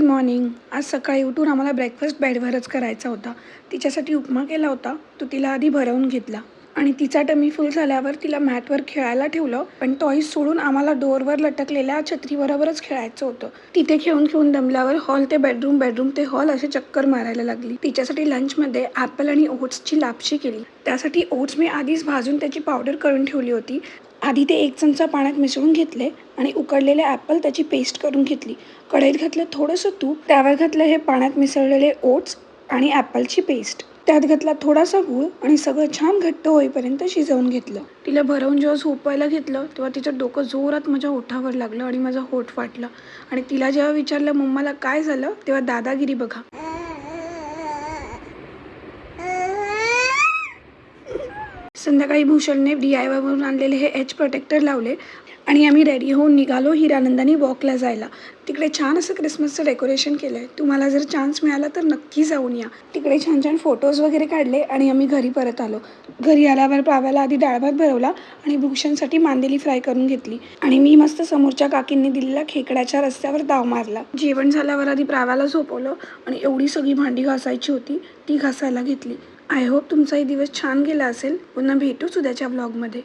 Morning. आज सकाळी उठून आम्हाला ब्रेकफास्ट बेडवरच करायचा होता. तिच्यासाठी उपमा केला होता. तो तिला आधी भरवून घेतला आणि तिचा टमी फुल झाल्यावर तिला मॅटवर खेळायला ठेवलं. पण टॉईज सोडून आम्हाला डोअरवर लटकलेल्या छत्रीबरोबरच खेळायचं होतं. तिथे खेळून खेळून दमल्यावर हॉल ते बेडरूम, बेडरूम ते हॉल असे चक्कर मारायला लागली. तिच्यासाठी लंचमध्ये ॲपल आणि ओट्सची लापशी केली. त्यासाठी ओट्स मी आधीच भाजून त्याची पावडर करून ठेवली होती. आधी ते 1 चमचा पाण्यात मिसळून घेतले आणि उकडलेले ॲपल त्याची पेस्ट करून घेतली. कढईत घातलं थोडंसं तूप, त्यावर घातलं हे पाण्यात मिसळलेले ओट्स आणि ॲपलची पेस्ट. त्यात घातला थोडासा गूळ आणि सगळं छान घट्ट होईपर्यंत शिजवून घेतलं. तिला भरवून जेव्हा झोपवायला घेतलं तेव्हा तिचं डोकं जोरात माझ्या ओठावर लागलं आणि माझा होठ फाटला. आणि तिला जेव्हा विचारलं मम्माला काय झालं तेव्हा दादागिरी बघा. संध्याकाळी भूषणने DIY वरून आणलेले हे एच प्रोटेक्टर लावले आणि आम्ही रेडी होऊन निघालो हिरानंदानी वॉकला जायला. तिकडे छान असं क्रिसमसचं डेकोरेशन केलं आहे. तुम्हाला जर चान्स मिळाला तर नक्की जाऊन या. तिकडे छान छान फोटोज वगैरे काढले आणि आम्ही घरी परत आलो. घरी आल्यावर प्राव्याला आधी डाळ भात भरवला आणि भूषणसाठी मांदेली फ्राय करून घेतली आणि मी मस्त समोरच्या काकींनी दिलेल्या खेकड्याच्या रस्त्यावर दाव मारला. जेवण झाल्यावर आधी प्राव्याला झोपवलं आणि एवढी सगळी भांडी घासायची होती ती घासायला घेतली. आय होप तुमचाही दिवस छान गेला असेल. पुन्हा भेटूच उद्याच्या ब्लॉगमध्ये.